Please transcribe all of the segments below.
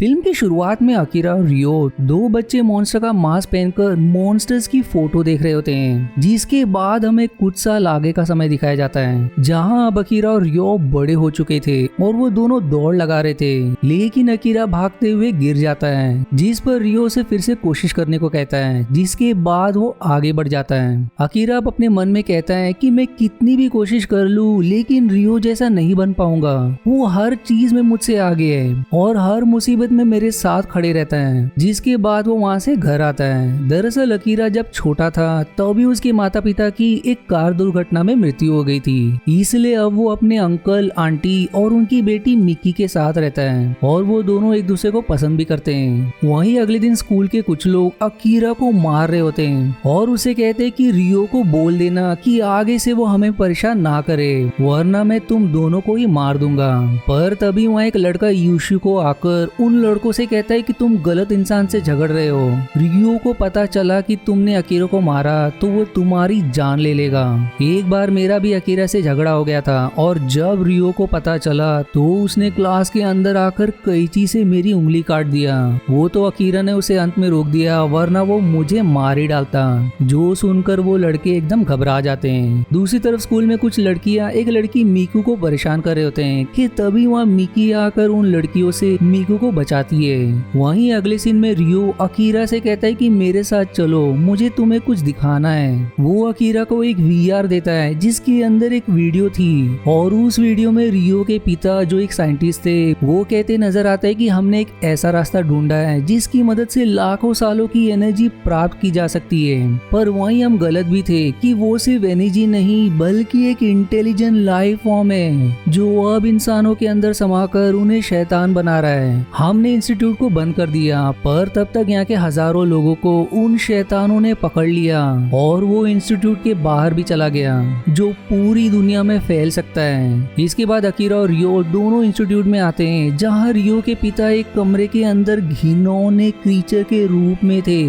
Film की शुरुआत में अकीरा और रियो दो बच्चे मॉन्स्टर का मास्क पहनकर मॉन्स्टर्स की फोटो देख रहे होते हैं, जिसके बाद हमें कुछ साल आगे का समय दिखाया जाता है जहां अब अकीरा और रियो बड़े हो चुके थे और वो दोनों दौड़ लगा रहे थे। लेकिन अकीरा भागते हुए गिर जाता है, जिस पर रियो से फिर से कोशिश करने को कहता है, जिसके बाद वो आगे बढ़ जाता है। अकीरा अब अपने मन में कहता है कि मैं कितनी भी कोशिश कर लूं लेकिन रियो जैसा नहीं बन पाऊंगा। वो हर चीज में मुझसे आगे है और हर मुसीबत में मेरे साथ खड़े रहता है। जिसके बाद वो वहाँ से घर आता है। दरअसल अकीरा जब छोटा था तभी उसके माता पिता की एक कार दुर्घटना में मृत्यु हो गई थी, इसलिए अब वो अपने अंकल आंटी और उनकी बेटी मिकी के साथ रहता है और वो दोनों एक दूसरे को पसंद भी करते हैं। वहीं अगले दिन स्कूल के कुछ लोग अकीरा को मार रहे होते हैं और उसे कहते हैं कि रियो को बोल देना कि आगे से वो हमें परेशान ना करे, वरना मैं तुम दोनों को ही मार दूंगा। पर तभी वहाँ एक लड़का यूशु को आकर उन लड़कों से कहता है कि तुम गलत इंसान से झगड़ रहे हो। रियो को पता चला कि तुमने अकीरा को मारा तो वो तुम्हारी जान ले लेगा। एक बार मेरा भी अकीरा से झगड़ा हो गया था और जब रियो को पता चला तो उसने क्लास के अंदर आकर कैंची से मेरी उंगली काट दिया। वो तो अकीरा ने उसे अंत में रोक दिया, वरना वो मुझे मार ही डालता। जो सुनकर वो लड़के एकदम घबरा जाते हैं। दूसरी तरफ स्कूल में कुछ लड़कियां एक लड़की मीकू को परेशान कर रहे होते हैं कि तभी वहाँ मिकी आकर उन लड़कियों से मीकू को बचाती है। वहीं अगले सीन में रियो अकीरा से कहता है कि मेरे साथ चलो, मुझे तुम्हें कुछ दिखाना है। वो अकीरा को एक वीआर देता है जिसके अंदर एक वीडियो थी और उस वीडियो में रियो के पिता जो एक साइंटिस्ट थे वो कहते नजर आता है कि हमने एक ऐसा रास्ता ढूंढा है जिसकी मदद से लाखों सालों की एनर्जी प्राप्त की जा सकती है। पर वहीं हम गलत भी थे कि वो सिर्फ एनर्जी नहीं बल्कि एक इंटेलिजेंट लाइफ फॉर्म है जो अब इंसानों के अंदर समाकर उन्हें शैतान बना रहा है। हमने इंस्टीट्यूट को बंद कर दिया पर तब तक यहाँ के हजारों लोगों को उन शैतानों ने पकड़ लिया और वो इंस्टीट्यूट के बाहर भी चला गया जो पूरी दुनिया में फैल सकता है। इसके बाद अकीरा और रियो दोनों इंस्टीट्यूट में आते हैं जहाँ रियो के पिता एक कमरे के अंदर घिनौने क्रीचर के रूप में थे,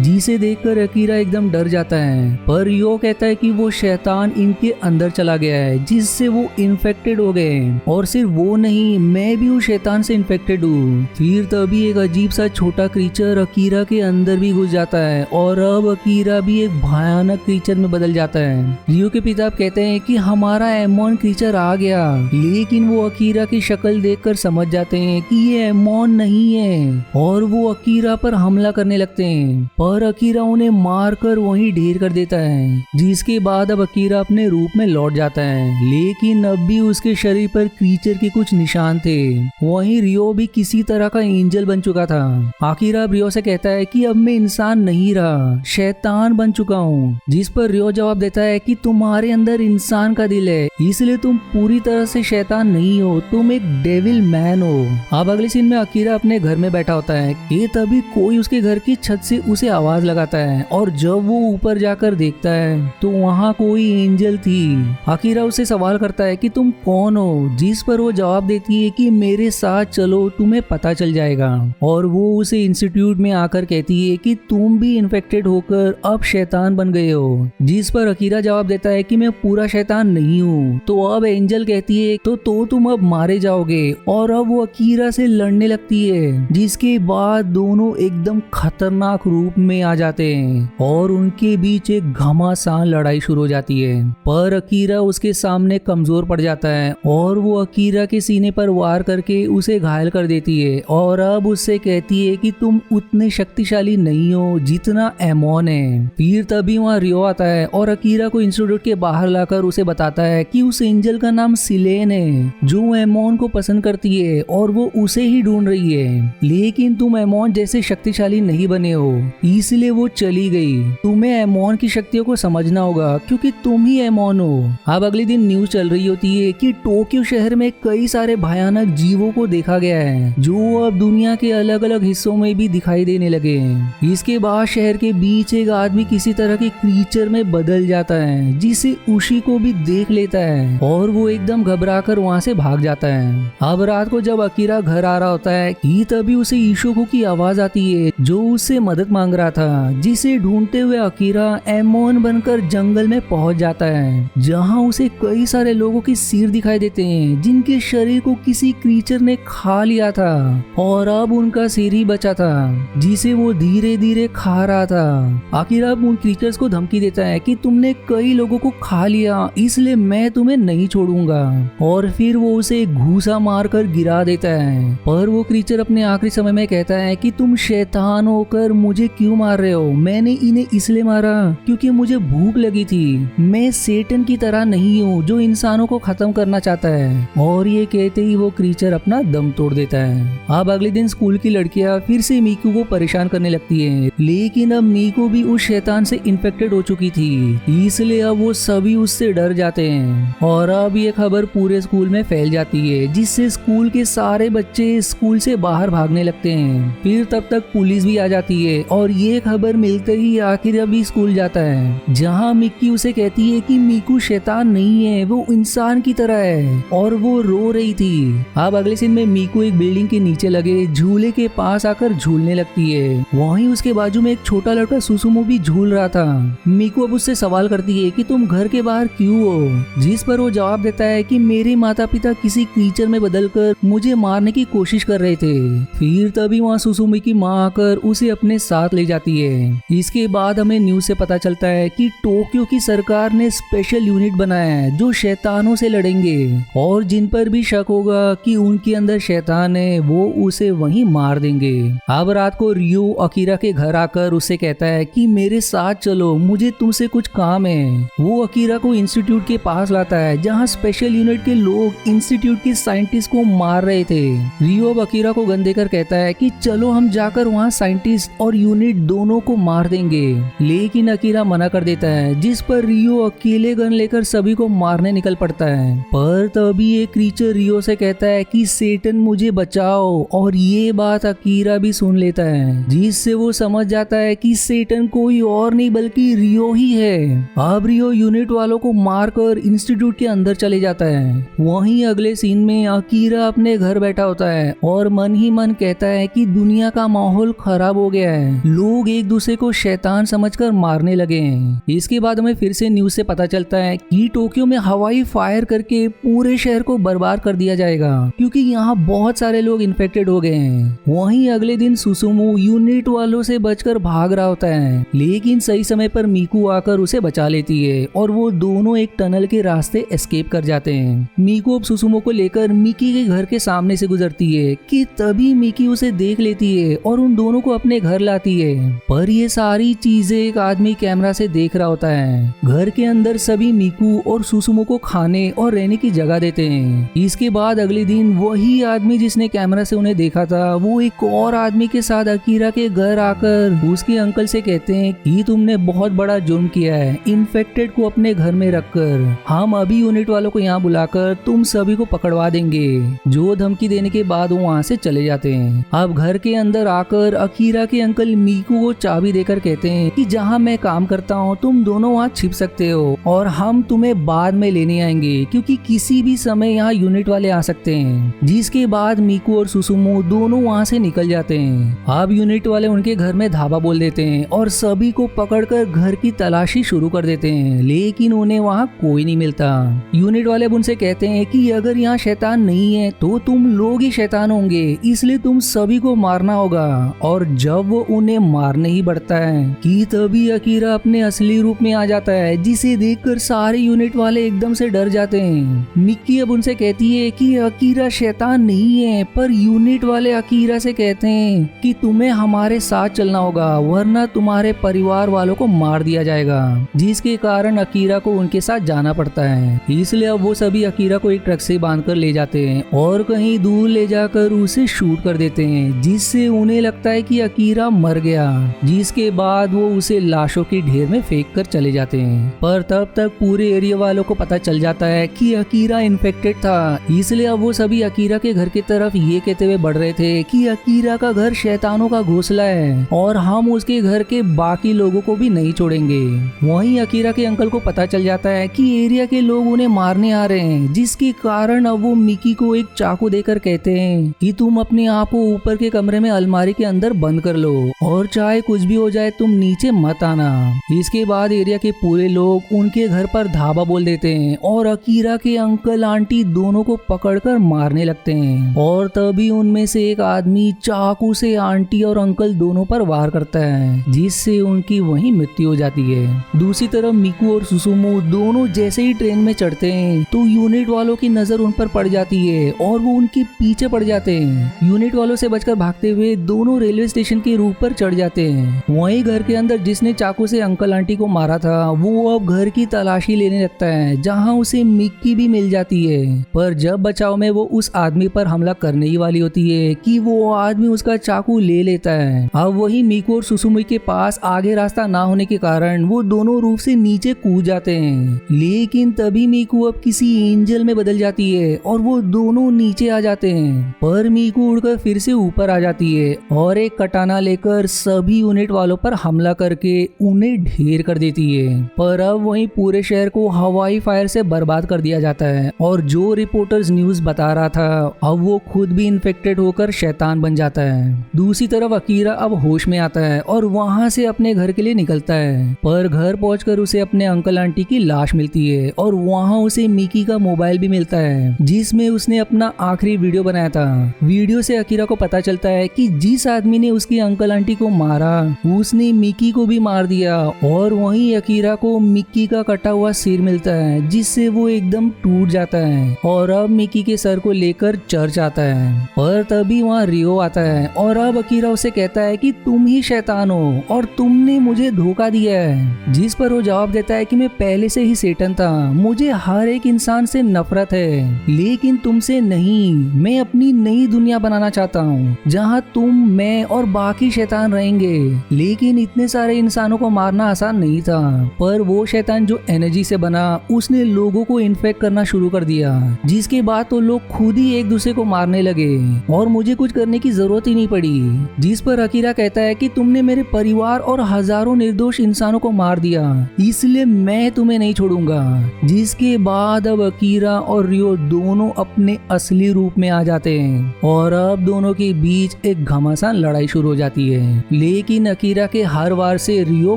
जिसे देखकर अकीरा एकदम डर जाता है। पर रियो कहता है कि वो शैतान इनके अंदर चला गया है जिससे वो इन्फेक्टेड हो गए और सिर्फ वो नहीं, मैं भी उस शैतान से इन्फेक्टेड हूँ। फिर तभी एक अजीब सा छोटा क्रीचर अकीरा के अंदर भी घुस जाता है और अब अकीरा भी एक भयानक क्रीचर में बदल जाता है। रियो के पिता कहते हैं कि हमारा एमोन क्रीचर आ गया, लेकिन वो अकीरा की शक्ल देखकर समझ जाते हैं कि ये एमोन नहीं है और वो अकीरा पर हमला करने लगते हैं। पर अकीरा उन्हें मारकर वहीं ढेर कर देता है, जिसके बाद अब अकीरा अपने रूप में लौट जाता है। लेकिन अब भी उसके शरीर पर क्रीचर के कुछ निशान थे। वहीं रियो भी किसी तरह का एंजल बन चुका था। अकीरा रियो से कहता है कि अब मैं इंसान नहीं रहा, शैतान बन चुका हूँ। जिस पर रियो जवाब देता है कि तुम्हारे अंदर इंसान का दिल है, इसलिए तुम पूरी तरह से शैतान नहीं हो, तुम एक डेविल मैन हो। अब अगले सीन में अकीरा अपने घर में बैठा होता है कि तभी कोई उसके घर की छत से उसे आवाज लगाता है और जब वो ऊपर जाकर देखता है तो वहाँ कोई एंजल थी। अकीरा उससे सवाल करता है कि तुम कौन हो, जिस पर वो जवाब देती है कि मेरे साथ चलो, तुम्हें पता चल जाएगा। और वो उसे इंस्टीट्यूट में आकर कहती है कि तुम भी इन्फेक्टेड होकर अब शैतान बन गए हो। जिस पर अकीरा जवाब देता है कि मैं पूरा शैतान नहीं हूँ। तो अब एंजल कहती है तो तुम अब मारे जाओगे और अब वो अकीरा से लड़ने लगती है, जिसके बाद दोनों एकदम खतरनाक रूप में आ जाते हैं और उनके बीच एक घमासान लड़ाई शुरू हो जाती है। पर अकीरा उसके सामने कमजोर पड़ जाता है और वो अकीरा के सीने पर वार करके उसे घायल कर देती है और अब उससे कहती है कि तुम उतने शक्तिशाली नहीं हो जितना एमोन है। फिर तभी वहाँ रियो आता है और अकीरा को इंस्टीट्यूट के बाहर लाकर उसे बताता है कि उस एंजल का नाम सिलेन है जो एमोन को पसंद करती है और वो उसे ही ढूंढ रही है। लेकिन तुम एमोन जैसे शक्तिशाली नहीं बने हो, इसलिए वो चली गई। तुम्हें एमोन की शक्तियों को समझना होगा क्योंकि तुम ही एमोन हो। अब अगले दिन न्यूज चल रही होती है कि टोक्यो शहर में कई सारे भयानक जीवों को देखा गया है जो अब दुनिया के अलग अलग हिस्सों में भी दिखाई देने लगे हैं। इसके बाद शहर के बीच एक आदमी किसी तरह के क्रीचर में बदल जाता है जिसे उशी को भी देख लेता है और वो एकदम घबराकर वहाँ से भाग जाता है। अब रात को जब अकीरा घर आ रहा होता है कि तभी उसे ईशोको की आवाज आती है जो उससे मदद मांग रहा था, जिसे ढूंढते हुए अकीरा एमोन बनकर जंगल में पहुंच जाता है जहां उसे कई सारे लोगों के सिर दिखाई देते हैं जिनके शरीर को किसी क्रीचर ने खा लिया था। और अब उनका सिर ही बचा था जिसे वो धीरे धीरे खा रहा था। अकीरा उन क्रीचर्स को धमकी देता है कि तुमने कई लोगों को खा लिया, इसलिए मैं तुम्हें नहीं छोड़ूंगा, और फिर वो उसे घूसा मारकर गिरा देता है। पर वो क्रीचर अपने आखिरी समय में कहता है कि तुम शैतान होकर मुझे क्यों मार रहे हो? मैंने इन्हें इसलिए मारा क्योंकि मुझे भूख लगी थी। मैं सेटन की तरह नहीं हूँ जो इंसानों को खत्म करना चाहता है। और ये कहते ही वो क्रीचर अपना दम तोड़ देता है। अब अगले दिन स्कूल की लड़कियां फिर से मीकू को परेशान करने लगती है, लेकिन अब मीकू भी उस शैतान से इन्फेक्टेड हो चुकी थी, इसलिए अब वो सभी उससे डर जाते हैं। और अब ये खबर पूरे स्कूल में फैल जाती है, जिससे स्कूल के सारे बच्चे स्कूल से बाहर भागने लगते हैं। फिर तब तक पुलिस भी आ जाती है और ये खबर मिलते ही आखिर भी स्कूल जाता है, जहाँ मिक्की उसे कहती है कि मीकू शैतान नहीं है, वो इंसान की तरह है, और वो रो रही थी। अब अगले सीन में मीकू एक बिल्डिंग के नीचे लगे झूले के पास आकर झूलने लगती है। वहीं उसके बाजू में एक छोटा लड़का सुसुमो भी झूल रहा था। मीकू अब उससे सवाल करती है कि तुम घर के बाहर क्यों हो, जिस पर वो जवाब देता है कि मेरे माता पिता किसी क्रीचर में बदलकर मुझे मारने की कोशिश कर रहे थे। फिर तभी वहाँ सुसुमो की माँ आकर उसे अपने साथ ले जाती है। इसके बाद हमें न्यूज से पता चलता है कि टोक्यो की सरकार ने स्पेशल यूनिट बनाया है जो शैतानों से लड़ेंगे, और जिन पर भी शक होगा कि उनके अंदर शैतान है वो उसे वहीं मार देंगे। अब रात को रियो अकीरा के घर आकर उससे कहता है कि मेरे साथ चलो, मुझे तुमसे कुछ काम है। वो अकीरा को इंस्टीट्यूट के पास लाता है जहाँ स्पेशल यूनिट के लोग इंस्टीट्यूट के साइंटिस्ट को मार रहे थे। रियो अब अकीरा को गन देकर कहता है कि चलो हम जाकर वहाँ साइंटिस्ट और यूनिट दोनों को मार देंगे, लेकिन अकीरा मना कर देता है, जिस पर रियो अकेले गन लेकर सभी को मारने निकल पड़ता है। पर तभी एक क्रीचर रियो से कहता है कि सेटन मुझे बचाओ, और ये बात अकीरा भी सुन लेता है, जिससे वो समझ जाता है कि सेटन कोई और नहीं बल्कि रियो ही है। अब रियो यूनिट वालों को मारकर इंस्टीट्यूट के अंदर चले जाता है। वहीं अगले सीन में अकीरा अपने घर बैठा होता है और मन ही मन कहता है कि दुनिया का माहौल खराब हो गया है, लोग एक दूसरे को शैतान समझकर मारने लगे हैं। इसके बाद हमें फिर से न्यूज से पता चलता है कि टोक्यो में हवाई फायर करके पूरे शहर को बर्बाद कर दिया जाएगा, क्योंकि यहाँ बहुत सारे लोग इन्फेक्टेड हो गए हैं। वहीं अगले दिन सुसुमो यूनिट वालों से बचकर भाग रहा होता है, लेकिन सही समय पर मीकू आकर उसे बचा लेती है और वो दोनों एक टनल के रास्ते एस्केप कर जाते हैं। मीकू अब सुसुमो को लेकर मिकी के घर के सामने से गुजरती है कि तभी मिकी उसे देख लेती है और उन दोनों को अपने घर लाती है। पर ये सारी चीजें एक आदमी कैमरा से देख रहा होता है। घर के अंदर सभी मीकू और सुसुमो को खाने और रहने की जगह देते हैं। इसके बाद अगले दिन वही आदमी जिसने कैमरा से उन्हें देखा था, वो एक और आदमी के साथ अकीरा के घर आकर उसके अंकल से कहते हैं कि तुमने बहुत बड़ा जुर्म किया है, इन्फेक्टेड को अपने घर में रखकर। हम अभी यूनिट वालों को यहाँ बुलाकर तुम सभी को पकड़वा देंगे। जो धमकी देने के बाद वो वहाँ से चले जाते हैं। अब घर के अंदर आकर अकीरा के अंकल मीकू को चाबी देकर कहते हैं कि जहाँ मैं काम करता हूँ तुम दोनों वहाँ छिप सकते हो और हम तुम्हें बाद में लेने आएंगे, क्योंकि किसी भी समय यहाँ यूनिट वाले आ सकते हैं। जिसके बाद मीकू और सुसुमो दोनों वहाँ से निकल जाते हैं। अब यूनिट वाले उनके घर में धावा बोल देते हैं और सभी को पकड़कर घर की तलाशी शुरू कर देते हैं, लेकिन उन्हें वहाँ कोई नहीं मिलता। यूनिट वाले अब उनसे कहते हैं कि अगर यहाँ शैतान नहीं है तो तुम लोग ही शैतान होंगे, इसलिए तुम सभी को मारना होगा। और जब वो उन्हें मारने ही बढ़ता है कि तभी अकीरा अपने असली रूप में आ जाता है, जिसे देखकर सारे यूनिट वाले एकदम से डर जाते हैं। मिक्की अब उनसे कहती है कि अकीरा शैतान नहीं है, पर यूनिट वाले अकीरा से कहते हैं कि तुम्हें हमारे साथ चलना होगा, वरना तुम्हारे परिवार वालों को मार दिया जाएगा। जिसके कारण अकीरा को उनके साथ जाना पड़ता है। इसलिए अब वो सभी अकीरा को एक ट्रक से बांधकर ले जाते हैं और कहीं दूर ले जाकर उसे शूट कर देते हैं, जिससे उन्हें लगता है कि अकीरा मर गया। जिसके बाद वो उसे लाशों के ढेर में फेंक कर चले जाते हैं। पर तब तक पूरे एरिया वालों को पता चल जाता है कि अकीरा इन्फेक्टेड था। इसलिए अब वो सभी अकीरा के घर की तरफ ये कहते हुए बढ़ रहे थे कि अकीरा का घर शैतानों का घोंसला है और हम उसके घर के बाकी लोगों को भी नहीं छोड़ेंगे। वहीं अकीरा के अंकल को पता चल जाता है कि एरिया के लोग उन्हें मारने आ रहे हैं, जिसके कारण अब वो मिकी को एक चाकू देकर कहते हैं कि तुम अपने आप को ऊपर के कमरे में अलमारी के अंदर बंद कर लो और चाहे कुछ भी हो जाए तुम नीचे मत आना। इसके बाद एरिया के पूरे लोग उनके घर पर धावा बोल देते हैं और अकीरा के अंकल आंटी दोनों को पकड़कर मारने लगते हैं। और तभी उनमें से एक आदमी चाकू से आंटी और अंकल दोनों पर वार करता है, जिससे उनकी वहीं मृत्यु हो जाती है। दूसरी तरफ मिकू और सुसुमू दोनों जैसे ही ट्रेन में चढ़ते हैं तो यूनिट वालों की नजर उन पर पड़ जाती है और वो उनके पीछे पड़ जाते हैं। यूनिट वालों से बचकर भागते हुए दोनों रेलवे स्टेशन के रूफ पर चढ़ जाते हैं। वहीं घर के अंदर जिसने चाकू से अंकल आंटी को मारा था वो अब घर की तलाशी लेने लगता है, जहाँ उसे मिक्की भी मिल जाती है। पर जब बचाव में वो उस आदमी पर हमला करने ही वाली होती है कि वो आदमी उसका चाकू ले लेता है। अब वही मिकू और सुसुमू के पास आगे रास्ता ना होने के कारण वो दोनों रूफ से नीचे कूद जाते हैं, लेकिन तभी मिकू अब किसी एंजल में बदल जाती है और वो दोनों नीचे आ जाते हैं। पर मिकू उड़कर फिर से ऊपर आ जाती है और एक कटाना लेकर सभी यूनिट वालों पर हमला करके उन्हें ढेर कर देती है। पर अब वहीं पूरे शहर को हवाई फायर से बर्बाद कर दिया जाता है और जो रिपोर्टर्स न्यूज बता रहा था अब वो खुद भी इन्फेक्टेड होकर शैतान बन जाता है। दूसरी तरफ अकीरा अब होश में आता है और वहां से अपने घर के लिए निकलता है, पर घर पहुंचकर उसे अपने अंकल आंटी की लाश मिलती है और वहां उसे मिकी का मोबाइल भी मिलता है, जिसमें उसने अपना आखिरी वीडियो बनाया था। वीडियो से अकीरा को पता चलता है कि जिस आदमी ने उसके अंकल आंटी को मारा उसने मिकी को भी मार दिया और वहीं अकीरा को मिक्की का कटा हुआ सिर मिलता है, जिससे वो एकदम टूट जाता है और अब मिकी के सर को लेकर चर्च आता है। पर तभी वहाँ रियो आता है और अब अकीरा उसे कहता है कि तुम ही शैतान हो और तुमने मुझे धोखा दिया है, जिस पर वो जवाब देता है कि मैं पहले से ही सेटन था, मुझे हर एक इंसान से नफरत है लेकिन तुमसे नहीं। मैं अपनी नई दुनिया बनाना चाहता हूँ जहाँ तुम, मैं और बाकी शैतान रहेंगे। लेकिन इतने सारे इंसानों को मारना आसान नहीं था, पर वो शैतान जो एनर्जी से बना उसने लोगों को इन्फेक्ट करना शुरू कर दिया, जिसके बाद तो लोग खुद ही एक दूसरे को मारने लगे और मुझे कुछ करने की जरूरत ही नहीं पड़ी। जिस पर अकीरा कहता है कि तुमने मेरे परिवार और हजारों निर्दोष इंसानों को मार दिया, इसलिए मैं तुम्हें नहीं छोड़ूंगा। जिसके बाद अब अकीरा और रियो दोनों अपने असली रूप में आ जाते हैं और अब दोनों के बीच एक घमासान लड़ाई शुरू हो जाती है। लेकिन अकीरा के हर वार से रियो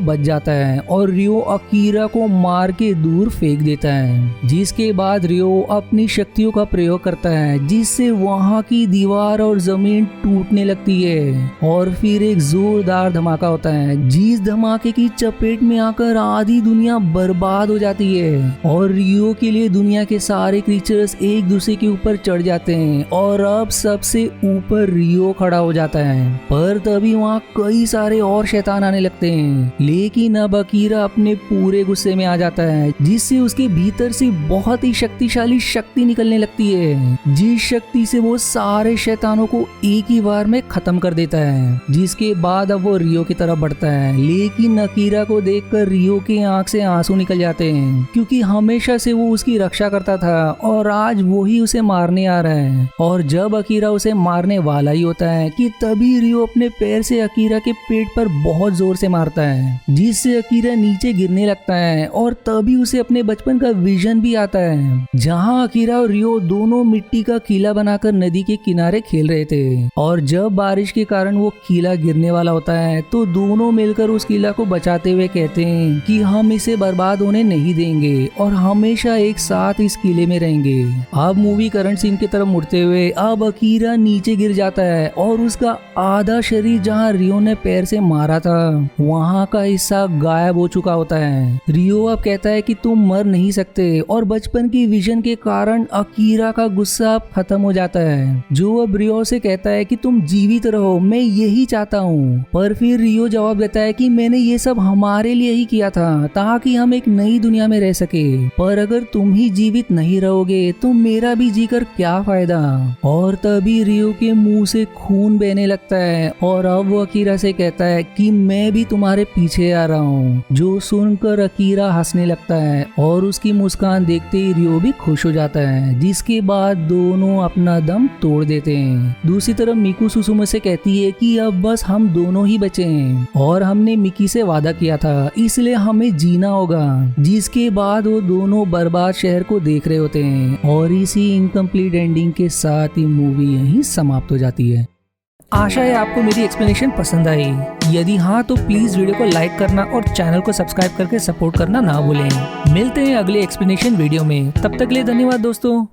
बच जाता है और रियो अकीरा को मार के दूर फेंक देता है। जिसके बाद रियो अपनी शक्तियों का प्रयोग करता है, जिससे वहाँ की दीवार और जमीन टूटने लगती है और फिर एक जोरदार धमाका होता है, जिस धमाके की चपेट में आकर आधी दुनिया बर्बाद हो जाती है और रियो के लिए दुनिया के सारे क्रीचर्स एक दूसरे के ऊपर चढ़ जाते हैं और अब सबसे ऊपर रियो खड़ा हो जाता है। पर तभी वहाँ कई सारे और शैतान आने लगते हैं, लेकिन अब अकीरा अपने पूरे गुस्से में आ जाता है, जिससे उसके भीतर से बहुत ही शक्तिशाली शक्ति निकलने लगती है, जिस शक्ति से वो सारे शैतानों को एक ही बार में खत्म कर देता है। जिसके बाद अब वो रियो की तरफ बढ़ता है, लेकिन अकीरा को देखकर रियो के आंख से आंसू निकल जाते हैं, क्योंकि हमेशा से वो उसकी रक्षा करता था और आज वो ही उसे मारने आ रहा है। और जब अकीरा उसे मारने वाला ही होता है कि तभी रियो अपने पैर से अकीरा के पेट पर बहुत जोर से मारता है, जिससे अकीरा नीचे गिरने लगता है और तभी उसे अपने बचपन का विजन भी आता है, जहाँ अकीरा और रियो दोनों मिट्टी का किला बनाकर नदी के किनारे खेल रहे थे। और जब बारिश के कारण वो किला गिरने वाला होता है तो दोनों मिलकर उस किला को बचाते हुए कहते हैं कि हम इसे बर्बाद होने नहीं देंगे और हमेशा एक साथ इस किले में रहेंगे। अब मूवी करंट सीन की तरफ मुड़ते हुए अब अकीरा नीचे गिर जाता है और उसका आधा शरीर जहाँ रियो ने पैर से मारा था वहाँ का हिस्सा गायब हो चुका होता है। रियो अब कहता है कि तुम मर नहीं सकते और बचपन की विजन के कारण अकीरा का गुस्सा अब खत्म हो जाता है, जो अब रियो से कहता है कि तुम जीवित रहो, मैं यही चाहता हूँ। पर फिर रियो जवाब देता है कि मैंने ये सब हमारे लिए ही किया था ताकि हम एक नई दुनिया में रह सके, पर अगर तुम ही जीवित नहीं रहोगे तो मेरा भी जीकर क्या फायदा। और तभी रियो के मुंह से खून बहने लगता है और अब वो अकीरा से कहता है कि मैं भी तुम्हारे पीछे आ रहा हूँ, जो सुनकर अकीरा हंसने लगता है और उसकी मुस्कान देखते ही रियो भी खुश हो जाता है। जिसके बाद दोनों अपना दम तोड़ देते हैं। दूसरी तरफ मिकू सुसुमू से कहती है कि अब बस हम दोनों ही बचे हैं और हमने मिकी से वादा किया था, इसलिए हमें जीना होगा। जिसके बाद वो दोनों बर्बाद शहर को देख रहे होते हैं और इसी इनकम्प्लीट एंडिंग के साथ ही मूवी यहीं समाप्त हो जाती है। आशा है आपको मेरी एक्सप्लेनेशन पसंद आई। यदि हाँ तो प्लीज वीडियो को लाइक करना और चैनल को सब्सक्राइब करके सपोर्ट करना ना भूलें। मिलते हैं अगले एक्सप्लेनेशन वीडियो में, तब तक के लिए धन्यवाद दोस्तों।